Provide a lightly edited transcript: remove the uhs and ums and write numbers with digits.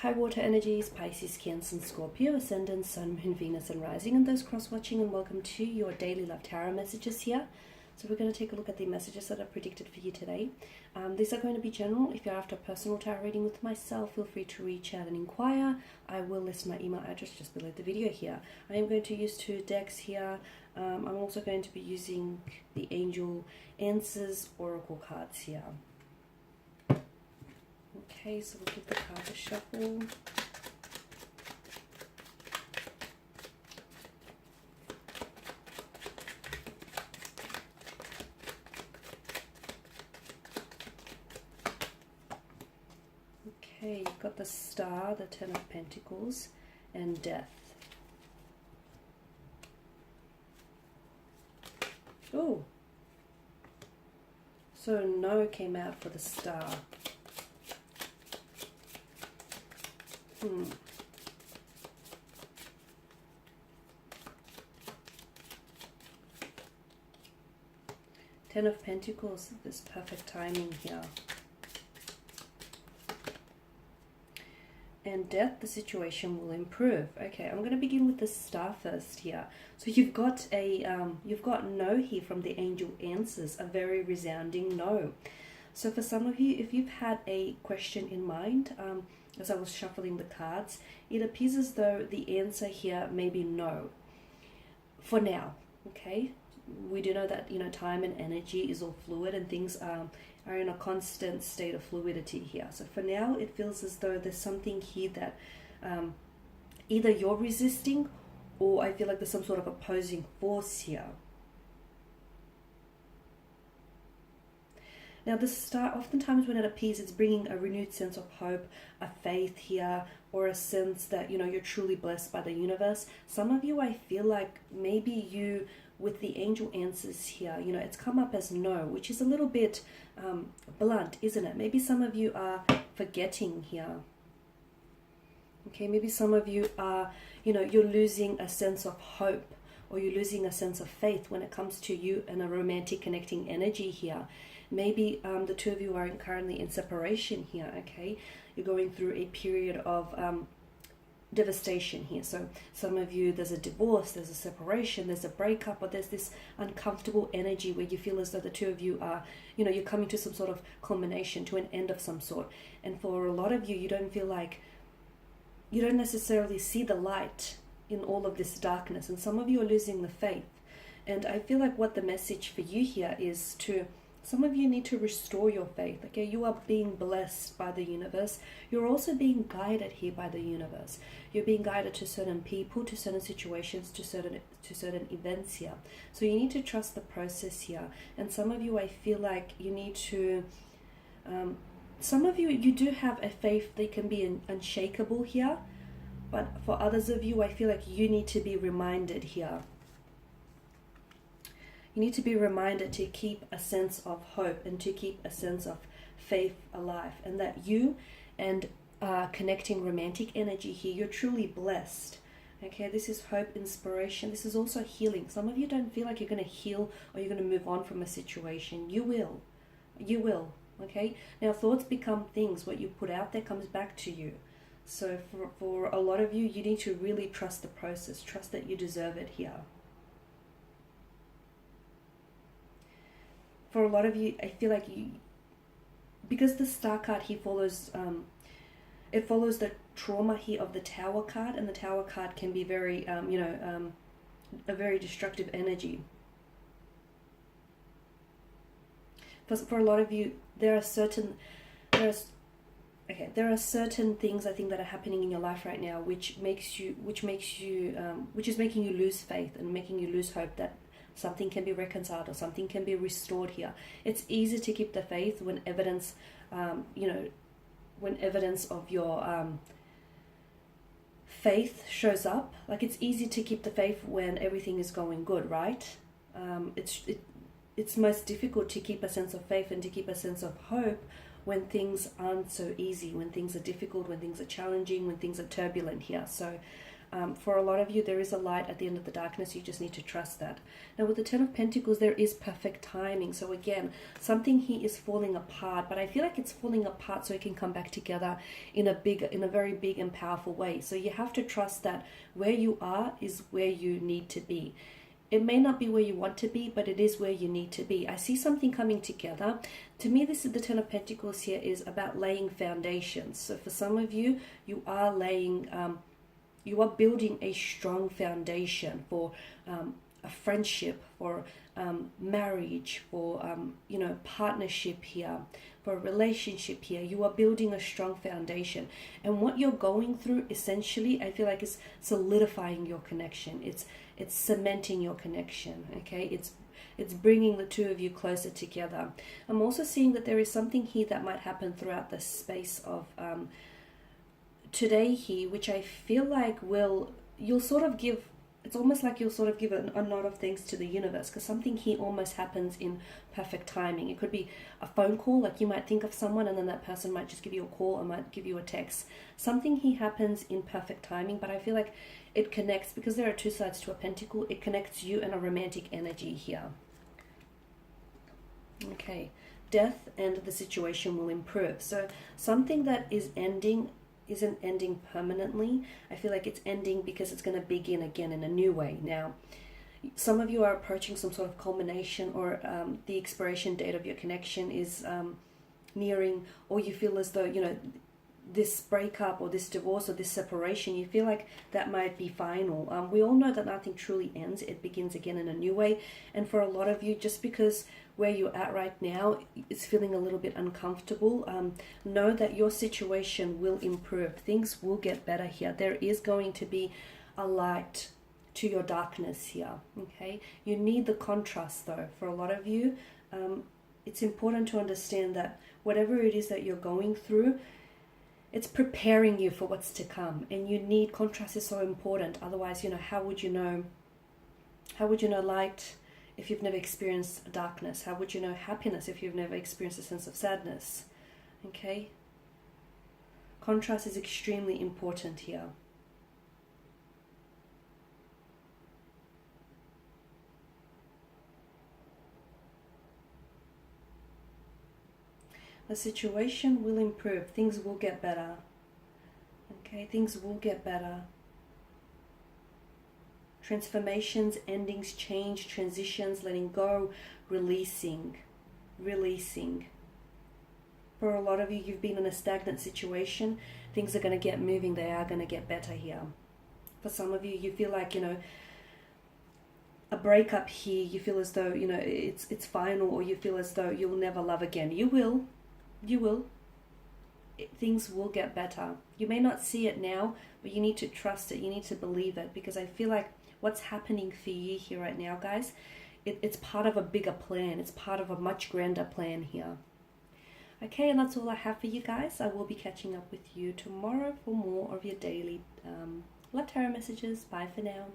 High water energies, Pisces, Cancer, and Scorpio, Ascendant, Sun, Moon, Venus, and Rising, and those cross-watching, and welcome to your daily love tarot messages here. So we're going to take a look at the messages that are predicted for you today. These are going to be general. If you're after a personal tarot reading with myself, feel free to reach out and inquire. I will list my email address just below the video here. I am going to use 2 decks here. I'm also going to be using the Angel Answers Oracle cards here. Okay, so we'll give the card a shuffle. Okay, you've got the Star, the Ten of Pentacles, and Death. Oh, so No came out for the Star. Ten of Pentacles, this perfect timing here. And Death, the situation will improve. Okay, I'm going to begin with the Star first here. So you've got No here from the Angel Answers, a very resounding No. So for some of you, if you've had a question in mind, as I was shuffling the cards, it appears as though the answer here may be no. For now, okay? We do know that, time and energy is all fluid and things are in a constant state of fluidity here. So for now, it feels as though there's something here that either you're resisting or I feel like there's some sort of opposing force here. Now the Star, oftentimes when it appears, it's bringing a renewed sense of hope, a faith here, or a sense that, you're truly blessed by the universe. Some of you, I feel like maybe you, with the Angel Answers here, it's come up as no, which is a little bit blunt, isn't it? Maybe some of you are forgetting here. Okay, maybe some of you are, you're losing a sense of hope, or you're losing a sense of faith when it comes to you and a romantic connecting energy here. Maybe the two of you are currently in separation here, okay? You're going through a period of devastation here. So some of you, there's a divorce, there's a separation, there's a breakup, or there's this uncomfortable energy where you feel as though the two of you are, you're coming to some sort of culmination, to an end of some sort. And for a lot of you, you don't feel like, you don't necessarily see the light in all of this darkness. And some of you are losing the faith. And I feel like what the message for you here is to, some of you need to restore your faith, okay? You are being blessed by the universe. You're also being guided here by the universe. You're being guided to certain people, to certain situations, to certain events here. So you need to trust the process here. And some of you, I feel like you need to, some of you, you do have a faith that can be unshakable here. But for others of you, I feel like you need to be reminded here. You need to be reminded to keep a sense of hope and to keep a sense of faith alive, and that you and connecting romantic energy here, you're truly blessed. Okay, this is hope, inspiration. This is also healing. Some of you don't feel like you're going to heal or you're going to move on from a situation. You will. You will. Okay, now thoughts become things. What you put out there comes back to you. So for a lot of you, you need to really trust the process. Trust that you deserve it here. For a lot of you, I feel like because the Star card here follows, it follows the trauma here of the Tower card, and the Tower card can be very, a very destructive energy. For a lot of you, there are certain things I think that are happening in your life right now, which is making you lose faith and making you lose hope that something can be reconciled or something can be restored here. It's easy to keep the faith when evidence, when evidence of your faith shows up. Like, it's easy to keep the faith when everything is going good, right? It's most difficult to keep a sense of faith and to keep a sense of hope when things aren't so easy, when things are difficult, when things are challenging, when things are turbulent here. So For a lot of you, there is a light at the end of the darkness. You just need to trust that. Now, with the Ten of Pentacles, there is perfect timing. So again, something here is falling apart, but I feel like it's falling apart so it can come back together in a very big and powerful way. So you have to trust that where you are is where you need to be. It may not be where you want to be, but it is where you need to be. I see something coming together. To me, this is the Ten of Pentacles here is about laying foundations. So for some of you, you are building a strong foundation for a friendship, for marriage, for partnership here, for a relationship here. You are building a strong foundation, and what you're going through, essentially, I feel like is solidifying your connection. It's cementing your connection. Okay, it's bringing the two of you closer together. I'm also seeing that there is something here that might happen throughout the space of today here, which I feel like it's almost like you'll sort of give a nod of thanks to the universe, because something here almost happens in perfect timing. It could be a phone call, like you might think of someone and then that person might just give you a call or might give you a text. Something here happens in perfect timing, but I feel like it connects, because there are two sides to a pentacle, it connects you and a romantic energy here. Okay, death and the situation will improve. So something that is ending isn't ending permanently. I feel like it's ending because it's going to begin again in a new way. Now, some of you are approaching some sort of culmination, or the expiration date of your connection is nearing, or you feel as though, this breakup or this divorce or this separation, you feel like that might be final. We all know that nothing truly ends. It begins again in a new way. And for a lot of you, just because where you're at right now is feeling a little bit uncomfortable, know that your situation will improve. Things will get better here. There is going to be a light to your darkness here. Okay, you need the contrast though. For a lot of you, it's important to understand that whatever it is that you're going through, it's preparing you for what's to come, and you need contrast. Is so important. Otherwise, how would you know light if you've never experienced darkness? How would you know happiness if you've never experienced a sense of sadness? Okay, contrast is extremely important here. The situation will improve. Things will get better. Okay, things will get better. Transformations, endings, change, transitions, letting go, releasing. For a lot of you, you've been in a stagnant situation. Things are going to get moving. They are going to get better here. For some of you, you feel like, a breakup here, you feel as though, it's final, or you feel as though you'll never love again. You will. Things will get better. You may not see it now, but you need to trust it. You need to believe it, because I feel like what's happening for you here right now, guys, it's part of a bigger plan. It's part of a much grander plan here. Okay, and that's all I have for you guys. I will be catching up with you tomorrow for more of your daily love tarot messages. Bye for now.